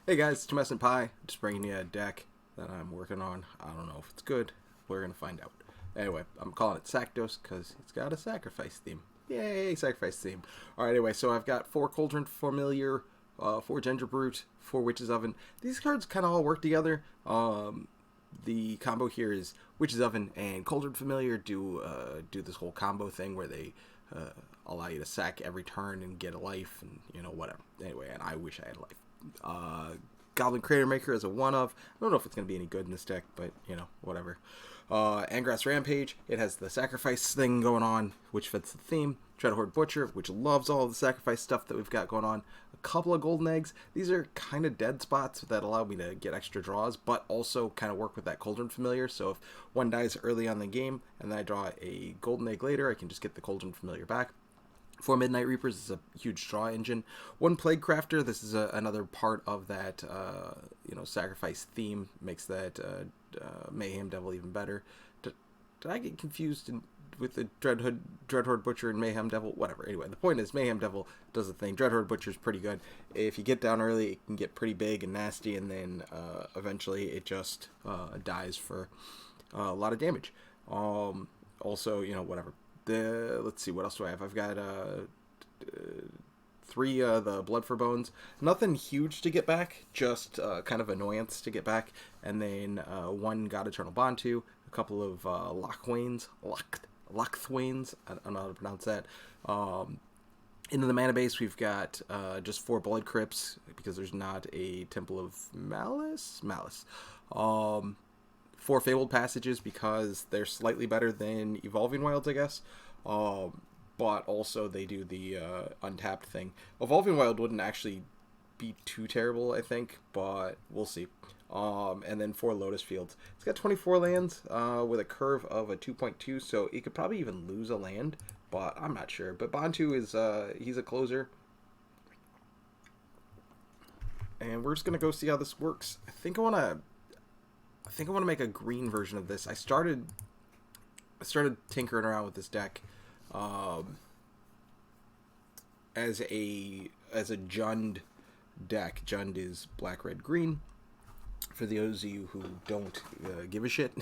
Hey guys, it's Tomas and Pie. Just bringing you a deck that I'm working on. I don't know if it's good. We're going to find out. Anyway, I'm calling it Sakdos because it's got a sacrifice theme. Yay, sacrifice theme. Alright, anyway, so I've got 4 Cauldron Familiar, 4 Gingerbrute, 4 Witch's Oven. These cards kind of all work together. The combo here is Witch's Oven and Cauldron Familiar do this whole combo thing where they allow you to sack every turn and get a life and, you know, whatever. Anyway, and I wish I had life. Goblin Cratermaker is a one-of. I don't know if it's going to be any good in this deck, but, you know, whatever. Angrath's Rampage, it has the sacrifice thing going on, which fits the theme. Dreadhorde Butcher, which loves all the sacrifice stuff that we've got going on. A couple of golden eggs. These are kind of dead spots that allow me to get extra draws, but also kind of work with that Cauldron Familiar. So if one dies early on the game, and then I draw a golden egg later, I can just get the Cauldron Familiar back. 4 Midnight Reapers is a huge draw engine. 1 Plaguecrafter, this is another part of that, sacrifice theme. Makes that Mayhem Devil even better. Did I get confused with the Dreadhorde Butcher and Mayhem Devil? Whatever. Anyway, the point is Mayhem Devil does the thing. Dreadhorde Butcher is pretty good. If you get down early, it can get pretty big and nasty, and then eventually it just dies for a lot of damage. Also, you know, whatever. Let's see, what else do I have? I've got 3 the Blood for Bones. Nothing huge to get back, just kind of annoyance to get back. And then 1 God-Eternal Bontu, a couple of Locthwains. I don't know how to pronounce that. Into the mana base, we've got just 4 Blood Crypts, because there's not a Temple of Malice. 4 Fabled Passages, because they're slightly better than Evolving Wilds, I guess. But also they do the untapped thing. Evolving Wild wouldn't actually be too terrible, I think, but we'll see. And then 4 Lotus Fields. It's got 24 lands with a curve of a 2.2, so it could probably even lose a land, but I'm not sure. But Bontu is he's a closer. And we're just going to go see how this works. I think I want to make a green version of this. I started tinkering around with this deck as a Jund deck. Jund is black, red, green. For those of you who don't give a shit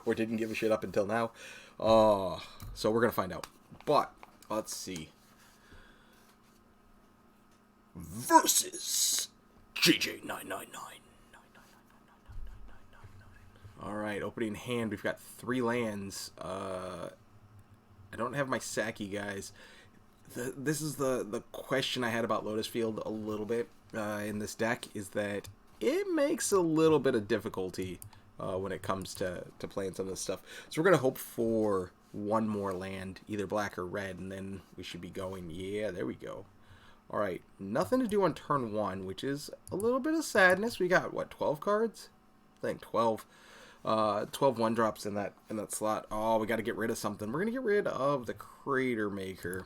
or didn't give a shit up until now, so we're gonna find out. But let's see. Versus JJ999. Alright, opening hand, we've got 3 lands. I don't have my Saki, guys. This is the question I had about Lotus Field a little bit in this deck, is that it makes a little bit of difficulty when it comes to playing some of this stuff. So we're going to hope for 1 more land, either black or red, and then we should be going. Yeah, there we go. Alright, nothing to do on turn 1, which is a little bit of sadness. We got, what, 12 cards? I think 12. 12 1-drops in that slot. Oh, we got to get rid of something. We're going to get rid of the Cratermaker.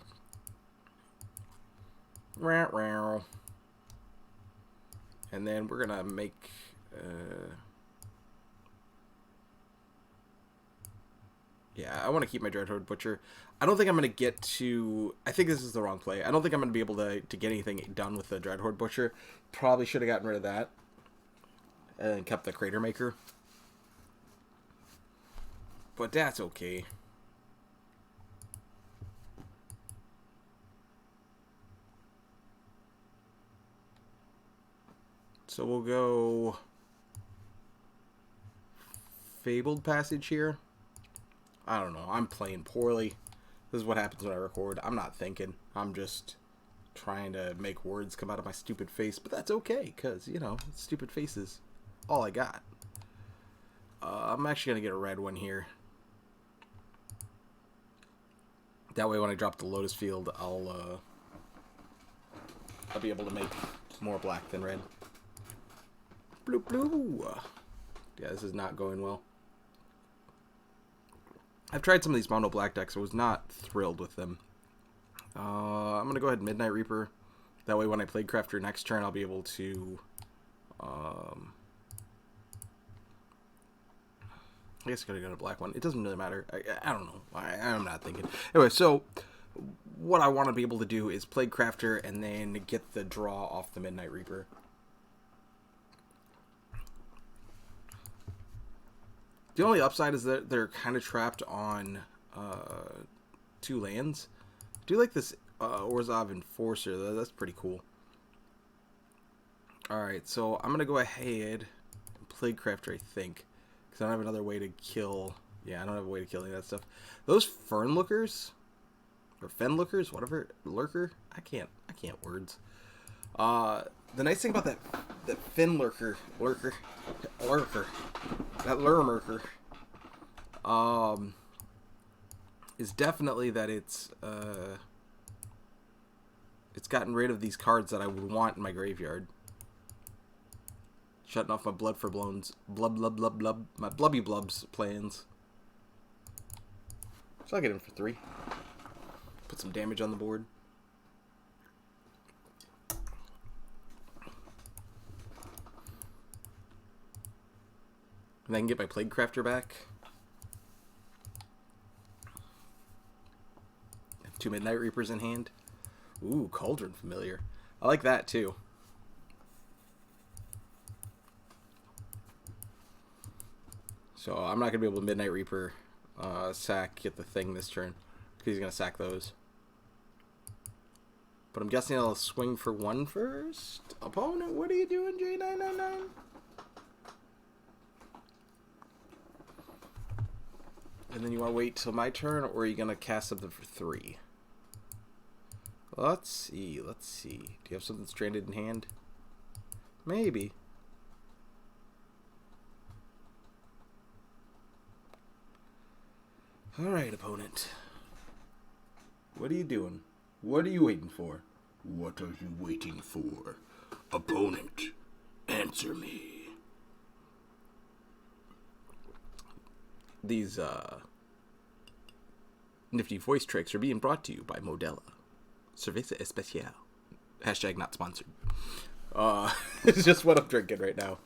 And then we're going to make... yeah, I want to keep my Dreadhorde Butcher. I don't think I'm going to get to... I think this is the wrong play. I don't think I'm going to be able to get anything done with the Dreadhorde Butcher. Probably should have gotten rid of that. And kept the Cratermaker. But that's okay. So we'll go Fabled Passage here. I don't know. I'm playing poorly. This is what happens when I record. I'm not thinking. I'm just trying to make words come out of my stupid face. But that's okay, because, you know, stupid face is all I got. I'm actually going to get a red one here. That way when I drop the Lotus Field, I'll be able to make more black than red. Blue, blue. Yeah, this is not going well. I've tried some of these mono black decks. I was not thrilled with them. I'm going to go ahead and Midnight Reaper. That way when I Plaguecrafter next turn, I'll be able to... I guess I could have got a black one. It doesn't really matter. I don't know. I'm not thinking. Anyway, so what I want to be able to do is Plaguecrafter and then get the draw off the Midnight Reaper. The only upside is that they're kind of trapped on 2 lands. I do like this Orzhov Enforcer, though. That's pretty cool. Alright, so I'm going to go ahead and Plaguecrafter, I think. Because I don't have another way to kill... Yeah, I don't have a way to kill any of that stuff. Those Fernlookers, or Fenlookers, whatever, Lurker? I can't words. The nice thing about that Fenlurker, that Lurmerker, is definitely that it's gotten rid of these cards that I would want in my graveyard. Shutting off my my blubby blubs plans. So I'll get him for 3. Put some damage on the board. And I can get my Plaguecrafter back. I have 2 Midnight Reapers in hand. Ooh, Cauldron Familiar. I like that too. So I'm not going to be able to Midnight Reaper sack, get the thing this turn. Because he's going to sack those. But I'm guessing I'll swing for 1 first. Opponent, what are you doing, J999? And then you want to wait till my turn, or are you going to cast something for 3? Let's see. Do you have something stranded in hand? Maybe. Alright, opponent. What are you doing? What are you waiting for? What are you waiting for? Opponent, answer me. These, nifty voice tricks are being brought to you by Modella. Cerveza Especial. Hashtag not sponsored. It's just what I'm drinking right now.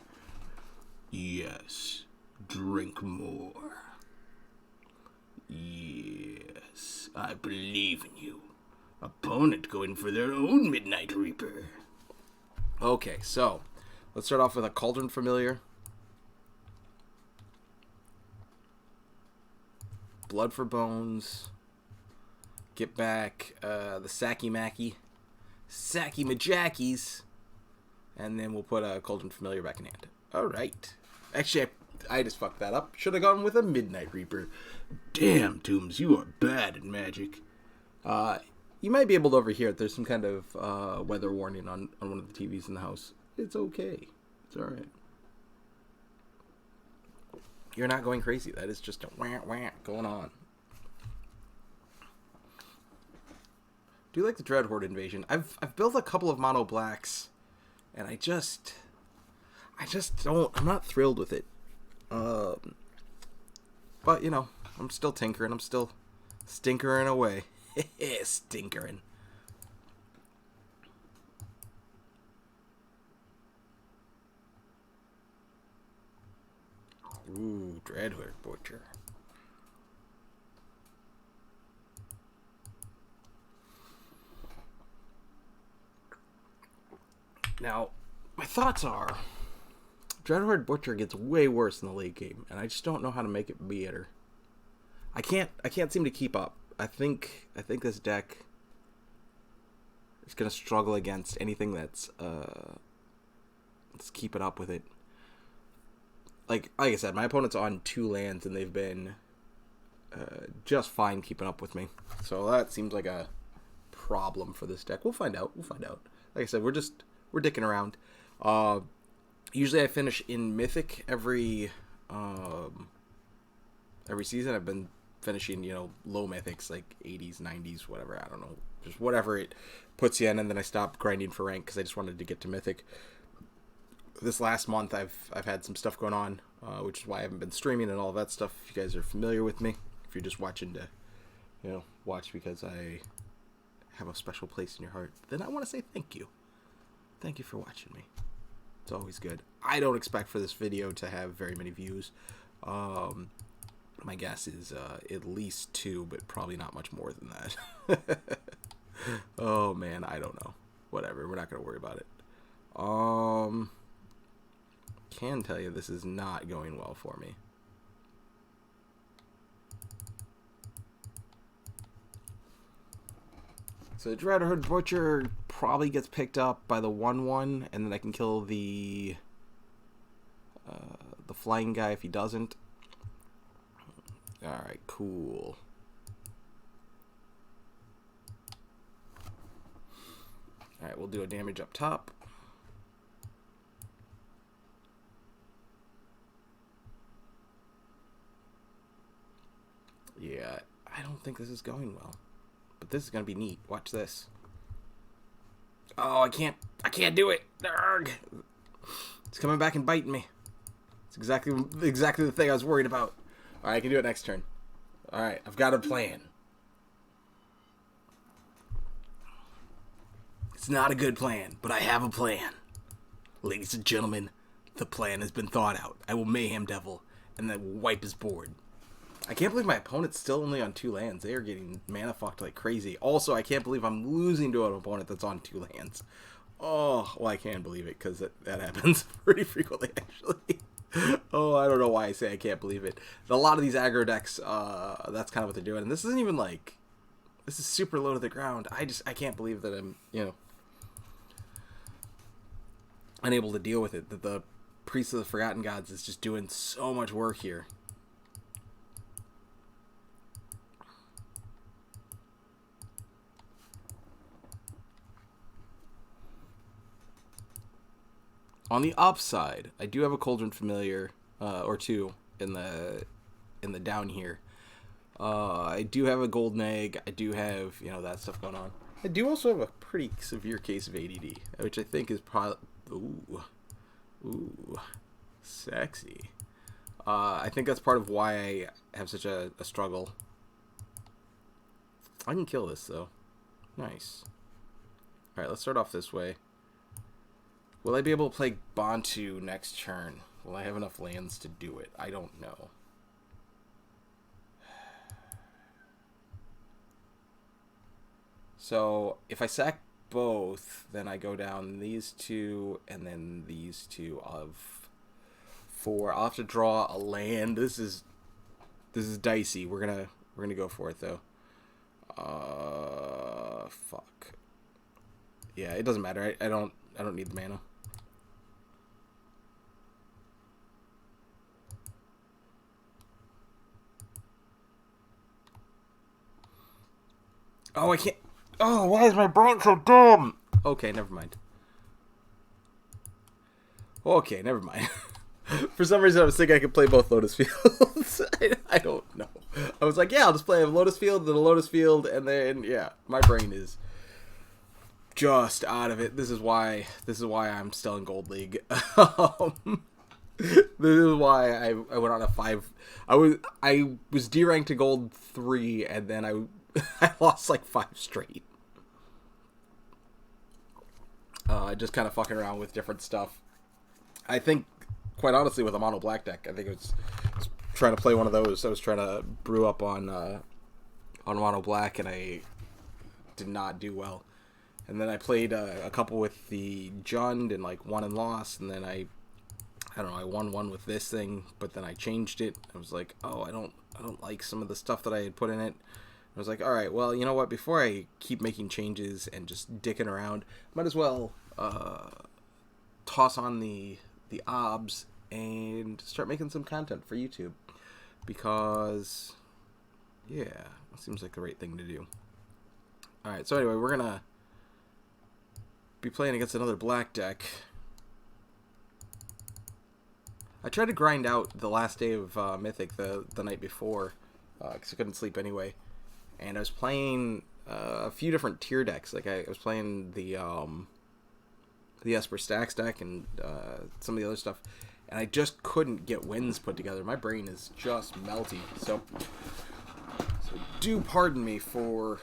Yes, drink more. Yes, I believe in you. Opponent going for their own Midnight Reaper. Okay, so let's start off with a Cauldron Familiar. Blood for Bones. Get back the Sacky Majackies. And then we'll put a Cauldron Familiar back in hand. Alright. Actually, I just fucked that up. Should have gone with a Midnight Reaper. Damn, Toombs, you are bad at Magic. You might be able to overhear it. There's some kind of weather warning on one of the TVs in the house. It's okay. It's alright. You're not going crazy. That is just a wah going on. Do you like the Dreadhorde invasion? I've built a couple of mono blacks, and I just don't. I'm not thrilled with it. But you know, I'm still tinkering. I'm still stinkering away. Stinkering. Ooh, Dreadhorde Butcher. Now, my thoughts are, Dreadhorde Butcher gets way worse in the late game, and I just don't know how to make it better. I can't seem to keep up. I think this deck is gonna struggle against anything that's keeping up with it. Like I said, my opponent's on 2 lands, and they've been just fine keeping up with me. So that seems like a problem for this deck. We'll find out. Like I said, we're dicking around. Usually I finish in Mythic every season. I've been finishing, low Mythics, like 80s, 90s, whatever. I don't know. Just whatever it puts you in, and then I stopped grinding for rank because I just wanted to get to Mythic. This last month I've had some stuff going on, which is why I haven't been streaming and all that stuff. If you guys are familiar with me, if you're just watching to, watch because I have a special place in your heart, then I want to say thank you. Thank you for watching me. It's always good. I don't expect for this video to have very many views. My guess is at least 2, but probably not much more than that. Oh man, I don't know. Whatever, we're not gonna worry about it. Can tell you this is not going well for me. So the Dreadhorde Butcher probably gets picked up by the 1/1, and then I can kill the flying guy if he doesn't. Alright, cool. Alright, we'll do a damage up top. Yeah, I don't think this is going well. But this is going to be neat. Watch this. Oh, I can't do it. Arrgh. It's coming back and biting me. It's exactly the thing I was worried about. Alright, I can do it next turn. Alright, I've got a plan. It's not a good plan, but I have a plan. Ladies and gentlemen, the plan has been thought out. I will Mayhem Devil, and then wipe his board. I can't believe my opponent's still only on 2 lands. They are getting mana fucked like crazy. Also, I can't believe I'm losing to an opponent that's on 2 lands. Oh, well, I can believe it, because that happens pretty frequently, actually. Oh, I don't know why I say I can't believe it. A lot of these aggro decks, that's kind of what they're doing. And this isn't even like... This is super low to the ground. I can't believe that I'm, unable to deal with it. That the Priest of the Forgotten Gods is just doing so much work here. On the upside, I do have a Cauldron Familiar, or 2 in the down here. I do have a Golden Egg. I do have, that stuff going on. I do also have a pretty severe case of ADD, which I think is probably... Ooh. Sexy. I think that's part of why I have such a struggle. I can kill this, though. Nice. Alright, let's start off this way. Will I be able to play Bontu next turn? Will I have enough lands to do it? I don't know. So, if I sack both, then I go down these 2, and then these 2 of 4. I'll have to draw a land. This is dicey. We're gonna go for it, though. Fuck. Yeah, it doesn't matter. I don't need the mana. Oh, I can't. Oh, why is my brain so dumb? Okay, never mind. Okay, never mind. For some reason, I was thinking I could play both Lotus Fields. I don't know. I was like, yeah, I'll just play a Lotus Field, then a Lotus Field, and then, yeah, my brain is just out of it. This is why I'm still in Gold League. This is why I went on a 5. I was D-ranked to Gold 3, and then I lost like 5 straight. Just kind of fucking around with different stuff. I think, quite honestly, with a mono black deck, I think it was trying to play one of those. I was trying to brew up on mono black, and I did not do well. And then I played a couple with the Jund and like won and lost, and then I don't know, I won one with this thing, but then I changed it. I was like, oh, I don't like some of the stuff that I had put in it. I was like, all right, well, you know what? Before I keep making changes and just dicking around, might as well toss on the obs and start making some content for YouTube, because yeah, it seems like the right thing to do. All right, so anyway, we're gonna be playing against another black deck. I tried to grind out the last day of Mythic the night before, because I couldn't sleep anyway. And I was playing a few different tier decks. Like I was playing the Esper Stacks deck and some of the other stuff, and I just couldn't get wins put together. My brain is just melty. So do pardon me for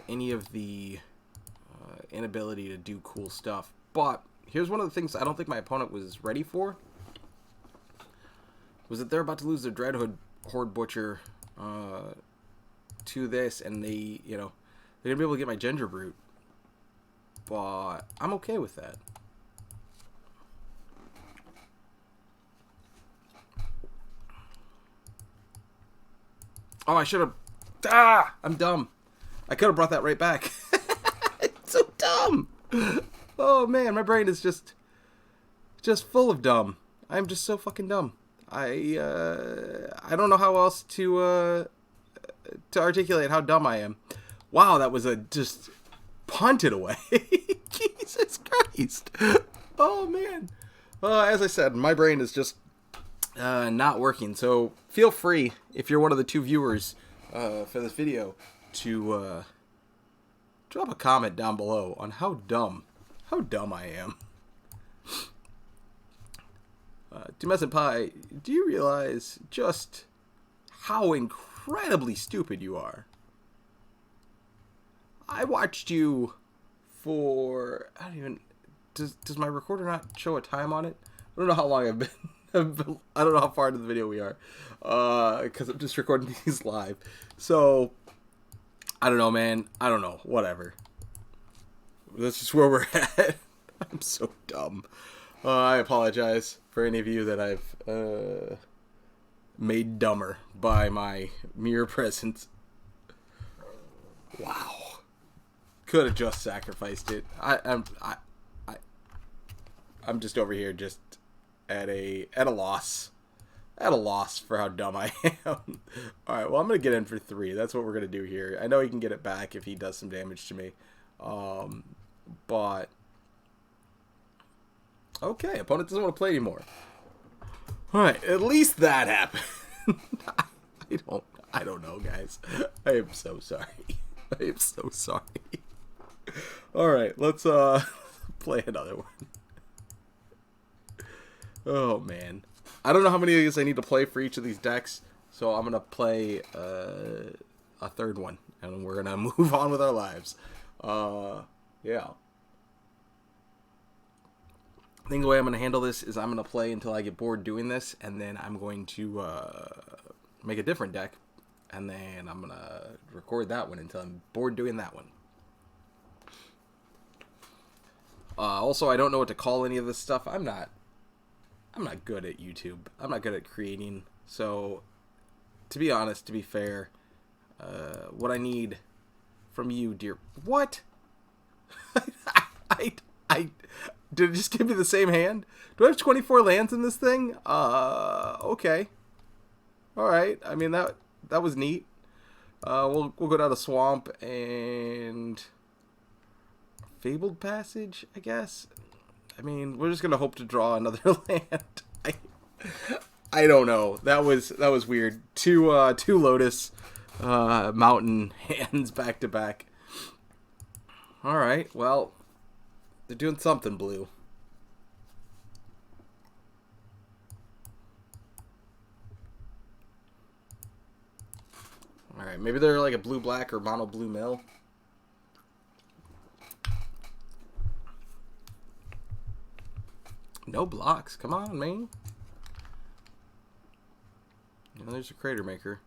any of the inability to do cool stuff. But here's one of the things I don't think my opponent was ready for. Was that they're about to lose their Dreadhorde Butcher to this, and they're gonna be able to get my Gingerbrute, but I'm okay with that. Oh, I should have. I'm dumb. I could have brought that right back. Oh man, my brain is just full of dumb. I'm just so fucking dumb. I don't know how else to articulate how dumb I am. Wow, that was just punted away. Jesus Christ. Oh man. As I said, my brain is just not working. So feel free, if you're one of the 2 viewers for this video, to drop a comment down below on how dumb I am. Demes and Pie, do you realize just how incredibly stupid you are? I watched you for, I don't even, does my recorder not show a time on it? I don't know how long I've been, I don't know how far into the video we are, because I'm just recording these live. So, I don't know, man. I don't know. Whatever. That's just where we're at. I'm so dumb. I apologize for any of you that I've made dumber by my mere presence. Wow. Could have just sacrificed it. I'm just over here just at a loss. At a loss for how dumb I am. Alright, well, I'm going to get in for 3. That's what we're going to do here. I know he can get it back if he does some damage to me. But... okay, opponent doesn't want to play anymore. Alright, at least that happened. I don't know, guys. I am so sorry. I am so sorry. Alright, let's play another one. Oh, man. I don't know how many of these I need to play for each of these decks, so I'm going to play a third one, and we're going to move on with our lives. Yeah. I think the way I'm going to handle this is I'm going to play until I get bored doing this, and then I'm going to make a different deck, and then I'm going to record that one until I'm bored doing that one. Also, I don't know what to call any of this stuff. I'm not good at YouTube. I'm not good at creating. So, to be honest, to be fair, what I need from you, dear... What? I did it just give me the same hand? Do I have 24 lands in this thing? Okay. Alright. I mean, that was neat. We'll go down to Swamp and... Fabled Passage, I guess? I mean, we're just gonna hope to draw another land. I don't know. That was weird. Two Lotus Mountain hands back to back. All right. Well, they're doing something, blue. All right. Maybe they're like a blue-black or mono-blue mill. No blocks. Come on, man. Oh, there's a Cratermaker.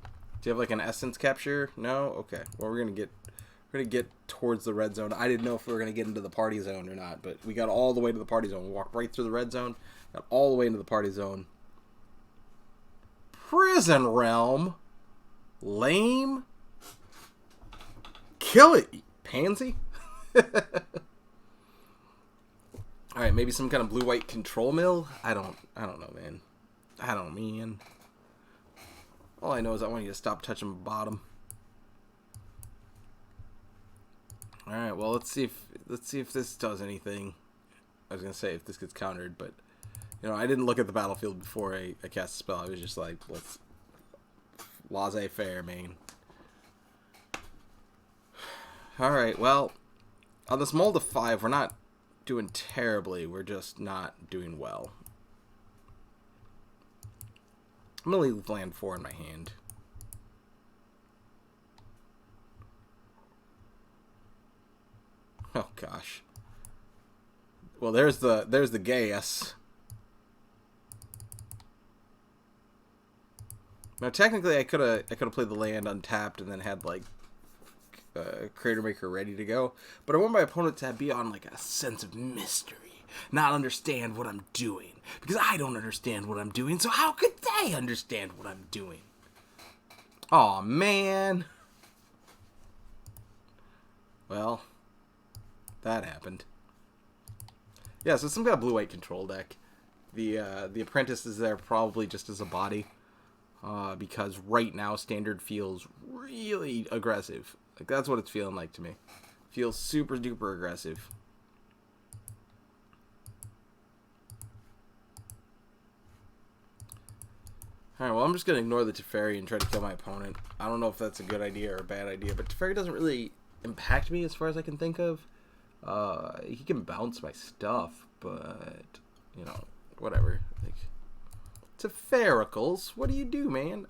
Do you have like an essence capture? No? Okay. Well, we're gonna get towards the red zone. I didn't know if we were gonna get into the party zone or not, but we got all the way to the party zone. We walked right through the red zone, got all the way into the party zone. Prison Realm. Lame. Kill it, you pansy. All right, maybe some kind of blue-white control mill. I don't know, man. I don't know, man. All I know is I want you to stop touching the bottom. All right, well, let's see if this does anything. I was gonna say if this gets countered, but you know, I didn't look at the battlefield before I cast a spell. I was just like, let's laissez-faire, man. All right, well, on this mold of 5, we're not doing terribly. We're just not doing well. I'm gonna leave land 4 in my hand. Oh gosh. Well, there's the gas. Now technically I could have played the land untapped and then had like Cratermaker ready to go, but I want my opponent to be on like a sense of mystery, not understand what I'm doing, because I don't understand what I'm doing, so how could they understand what I'm doing? Aw, man. Well, that happened. Yeah, so some kind of blue-white control deck. The Apprentice is there probably just as a body. Because right now Standard feels really aggressive. Like, that's what it's feeling like to me. Feels super duper aggressive. Alright, well, I'm just going to ignore the Teferi and try to kill my opponent. I don't know if that's a good idea or a bad idea, but Teferi doesn't really impact me as far as I can think of. He can bounce my stuff, but, you know, whatever. Like, Tefericles, what do you do, man?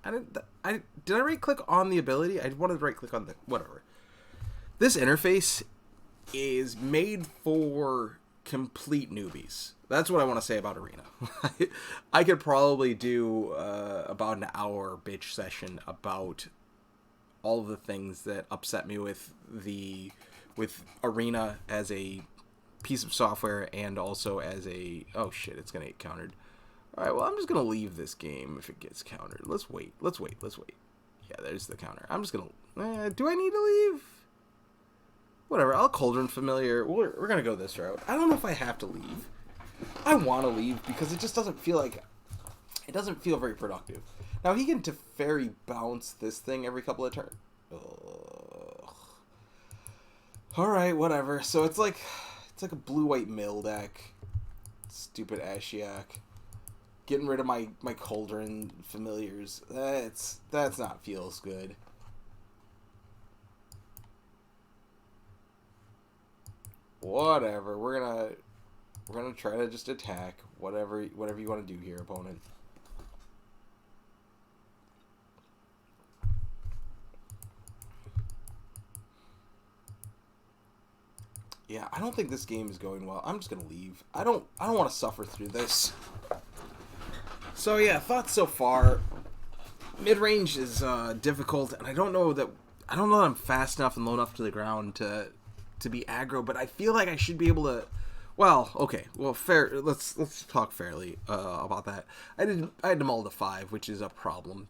Did I right-click on the ability? I wanted to right-click on the... Whatever. This interface is made for complete newbies. That's what I want to say about Arena. I could probably do about an hour bitch session about all of the things that upset me with Arena as a piece of software and also as a... Oh shit, it's gonna get countered. Alright, well, I'm just gonna leave this game if it gets countered. Let's wait. Yeah, there's the counter. I'm just gonna... do I need to leave? Whatever, I'll Cauldron Familiar. We're gonna go this route. I don't know if I have to leave. I want to leave because it just doesn't feel like... It doesn't feel very productive. Now, he can Teferi bounce this thing every couple of turns. Alright, whatever. So it's like a blue-white mill deck. Stupid Ashiok. Getting rid of my Cauldron Familiars. That's not feels good. Whatever. We're gonna try to just attack whatever you want to do here, opponent. Yeah, I don't think this game is going well. I'm just gonna leave. I don't want to suffer through this. So yeah, thoughts so far. Mid-range is difficult, and I don't know that I'm fast enough and low enough to the ground to be aggro, but I feel like I should be able to. Well, okay. Well, fair. Let's talk fairly about that. I had them all to 5, which is a problem.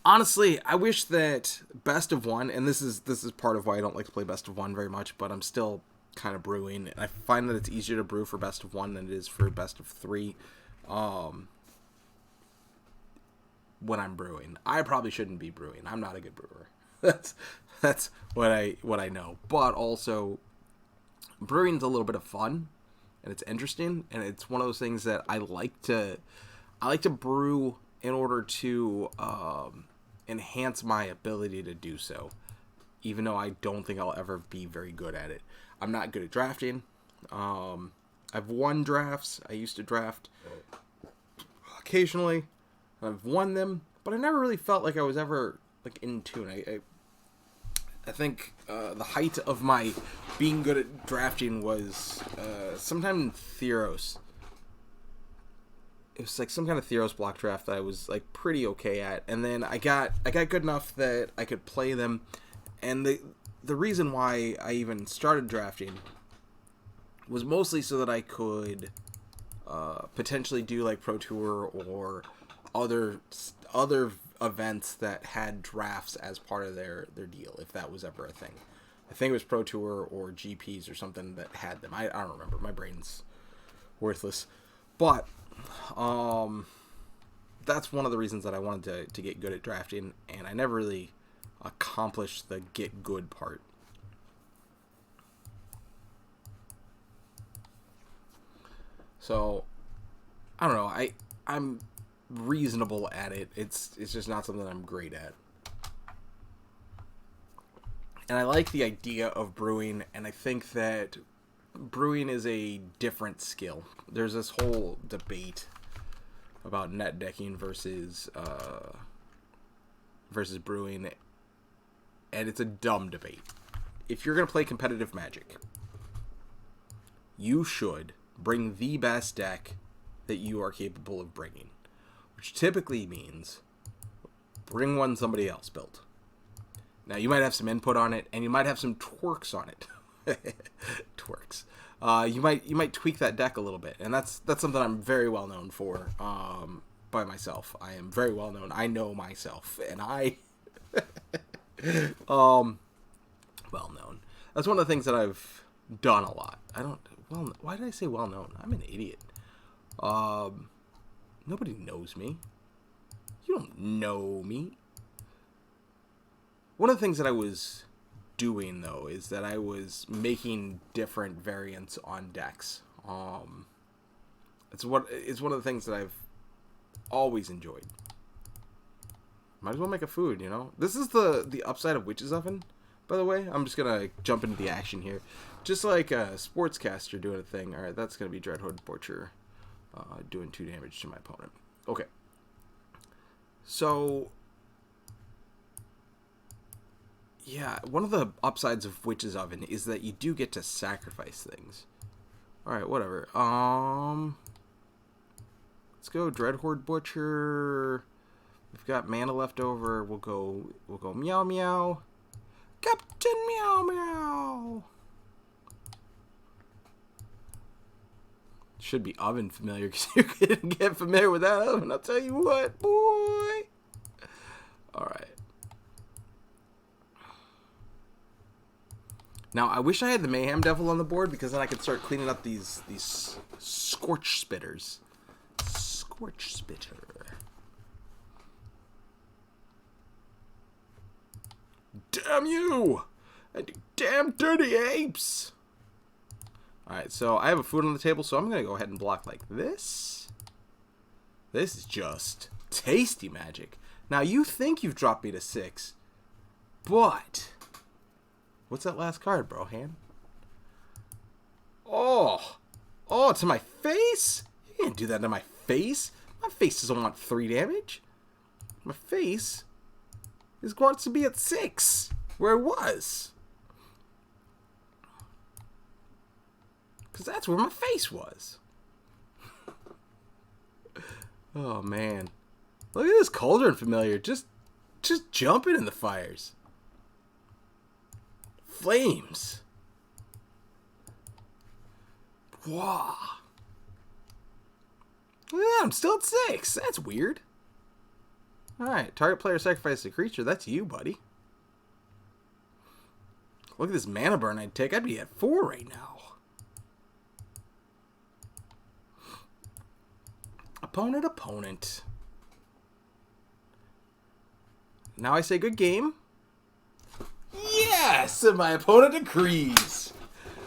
Honestly, I wish that best of 1, and this is part of why I don't like to play best of 1 very much, but I'm still kind of brewing. I find that it's easier to brew for best of 1 than it is for best of 3. When I'm brewing, I probably shouldn't be brewing. I'm not a good brewer. That's what I know. But also, brewing's a little bit of fun, and it's interesting, and it's one of those things that I like to brew in order to enhance my ability to do so, even though I don't think I'll ever be very good at it. I'm not good at drafting. I've won drafts. I used to draft occasionally. I've won them, but I never really felt like I was ever like in tune. I think the height of my being good at drafting was sometime in Theros. It was like some kind of Theros block draft that I was like pretty okay at, and then I got good enough that I could play them. And the reason why I even started drafting was mostly so that I could potentially do like Pro Tour or other events that had drafts as part of their deal, if that was ever a thing. I think it was Pro Tour or GPs or something that had them. I don't remember. My brain's worthless. But that's one of the reasons that I wanted to get good at drafting, and I never really accomplished the get good part. So I don't know. I'm reasonable at it. It's just not something I'm great at. And I like the idea of brewing, and I think that brewing is a different skill. There's this whole debate about net decking versus brewing, and it's a dumb debate. If you're going to play competitive Magic, you should bring the best deck that you are capable of bringing, which typically means bring one somebody else built. Now, you might have some input on it, and you might have some twerks on it. Twerks. You might tweak that deck a little bit, and that's something I'm very well known for. By myself, I am very well known. I know myself, and I well known. That's one of the things that I've done a lot. Well, why did I say well known? I'm an idiot. Nobody knows me. You don't know me. One of the things that I was doing, though, is that I was making different variants on decks. It's one of the things that I've always enjoyed. Might as well make a food, you know? This is the upside of Witch's Oven, by the way. I'm just going to jump into the action here. Just like a Sportscaster doing a thing. Alright, that's going to be Dreadhorde Butcher doing 2 damage to my opponent. Okay. So, yeah, one of the upsides of Witch's Oven is that you do get to sacrifice things. Alright, whatever. Let's go Dreadhorde Butcher. We've got mana left over. We'll go meow meow. Captain Meow Meow. Should be Oven Familiar because you can get familiar with that oven. I'll tell you what, boy. Alright. Now, I wish I had the Mayhem Devil on the board because then I could start cleaning up these Scorch Spitters. Scorch Spitter. Damn you! And you damn dirty apes! Alright, so I have a food on the table, so I'm going to go ahead and block like this. This is just tasty magic. Now, you think you've dropped me to 6, but... What's that last card, bro, hand? Oh! Oh, to my face? You can't do that to my face. My face doesn't want 3 damage. My face wants to be at 6, where it was. Because that's where my face was. Oh, man. Look at this Cauldron Familiar. Just jumping in the fires. Flames. Wow. Yeah, I'm still at 6. That's weird. Alright, target player sacrifices a creature. That's you, buddy. Look at this mana burn I'd take. I'd be at 4 right now. Opponent. Now I say good game. Yes! And my opponent agrees.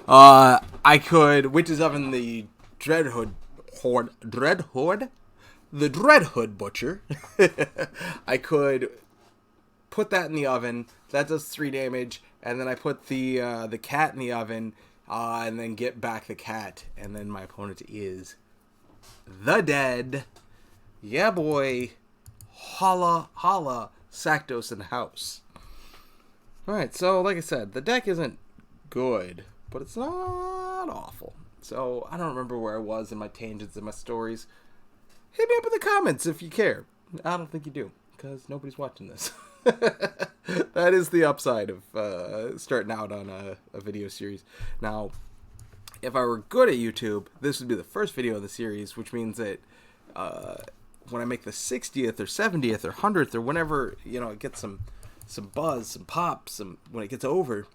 I could Witch's Oven the Dreadhorde Butcher. I could put that in the oven. That does 3 damage. And then I put the cat in the oven. And then get back the cat. And then my opponent is the dead. Yeah, boy. Holla, holla. Sakdos in the house. Alright, so like I said, the deck isn't good, but it's not awful. So I don't remember where I was in my tangents and my stories. Hit me up in the comments if you care. I don't think you do, because nobody's watching this. That is the upside of starting out on a video series. Now, if I were good at YouTube, this would be the first video of the series, which means that when I make the 60th or 70th or 100th or whenever, you know, it gets some buzz, some pop, when it gets over,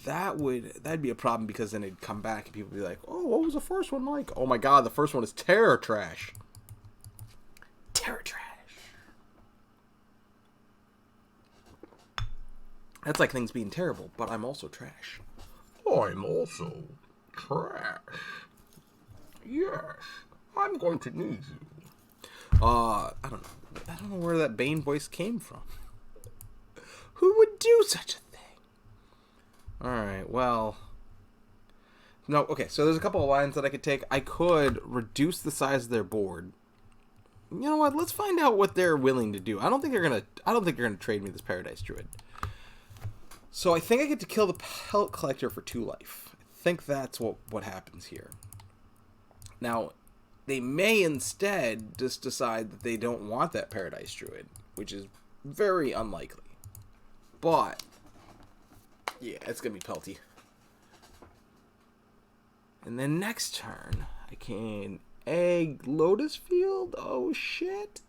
that'd be a problem because then it'd come back and people would be like, oh, what was the first one like? Oh my god, the first one is terror trash. Terror trash. That's like things being terrible, but I'm also trash. I'm also trash. Yes, I'm going to need you. I don't know where that Bane voice came from. Who would do such a thing? Alright, well... No, okay, so there's a couple of lines that I could take. I could reduce the size of their board. You know what? Let's find out what they're willing to do. I don't think they're gonna trade me this Paradise Druid. So I think I get to kill the Pellet Collector for 2 life. I think that's what happens here. Now, they may instead just decide that they don't want that Paradise Druid, which is very unlikely. But, yeah, it's going to be Pelty. And then next turn, I can egg Lotus Field. Oh, shit.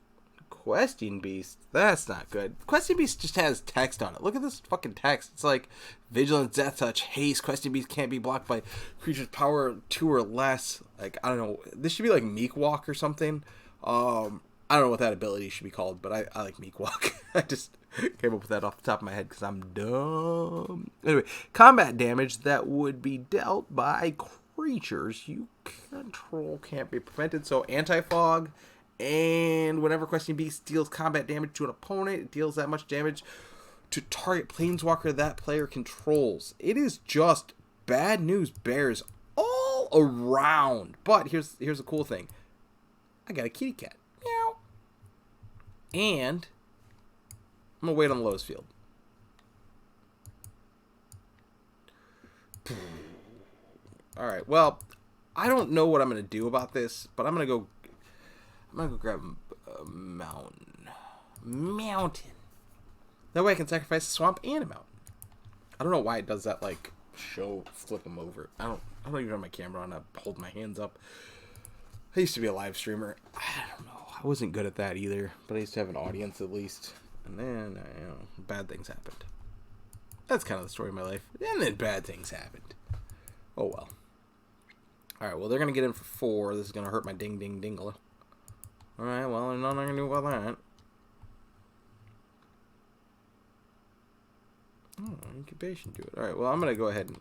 Questing Beast, that's not good. Questing Beast just has text on it. Look at this fucking text. It's like Vigilance, Death Touch, Haste. Questing Beast can't be blocked by creatures power 2 or less. Like, I don't know. This should be like Meek Walk or something. I don't know what that ability should be called, but I like Meek Walk. I just came up with that off the top of my head because I'm dumb. Anyway, combat damage that would be dealt by creatures you control can't be prevented. So Anti-Fog. And whenever Questing Beast deals combat damage to an opponent, it deals that much damage to target planeswalker that player controls. It is just bad news bears all around. But here's a cool thing. I got a kitty cat. Meow. And I'm going to wait on the Lotus Field. Alright, well, I don't know what I'm going to do about this, but I'm going to go grab a mountain. That way I can sacrifice a swamp and a mountain. I don't know why it does that, like, flip them over. I don't even have my camera on. I hold my hands up. I used to be a live streamer. I don't know. I wasn't good at that either, but I used to have an audience at least. And then, bad things happened. That's kind of the story of my life. And then bad things happened. Oh, well. Alright, well, they're going to get in for 4. This is going to hurt my ding-ding-dingle. Alright, well, there's nothing I can do about that. Oh, incubation to it. Alright, well, I'm going to go ahead and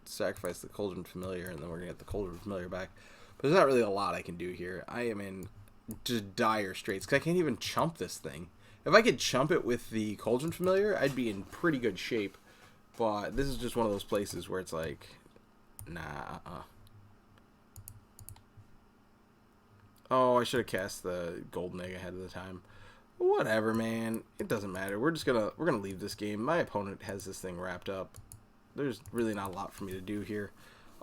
sacrifice the Cauldron Familiar, and then we're going to get the Cauldron Familiar back. But there's not really a lot I can do here. I am in just dire straits, because I can't even chump this thing. If I could chump it with the Cauldron Familiar, I'd be in pretty good shape. But this is just one of those places where it's like, nah, Oh, I should have cast the Golden Egg ahead of the time. Whatever, man. It doesn't matter. We're gonna leave this game. My opponent has this thing wrapped up. There's really not a lot for me to do here.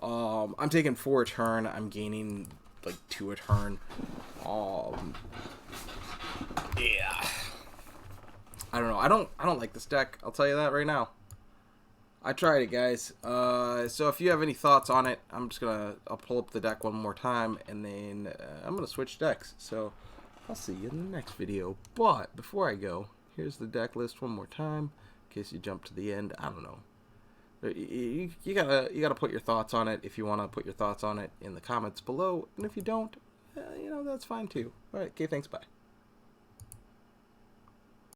I'm taking 4 a turn. I'm gaining like 2 a turn. Yeah. I don't know. I don't like this deck. I'll tell you that right now. I tried it, guys. So if you have any thoughts on it, I'll pull up the deck one more time, and then I'm gonna switch decks. So I'll see you in the next video. But before I go, here's the deck list one more time, in case you jump to the end. I don't know. You gotta put your thoughts on it. If you want to put your thoughts on it in the comments below, and if you don't, that's fine too. All right. Okay. Thanks. Bye.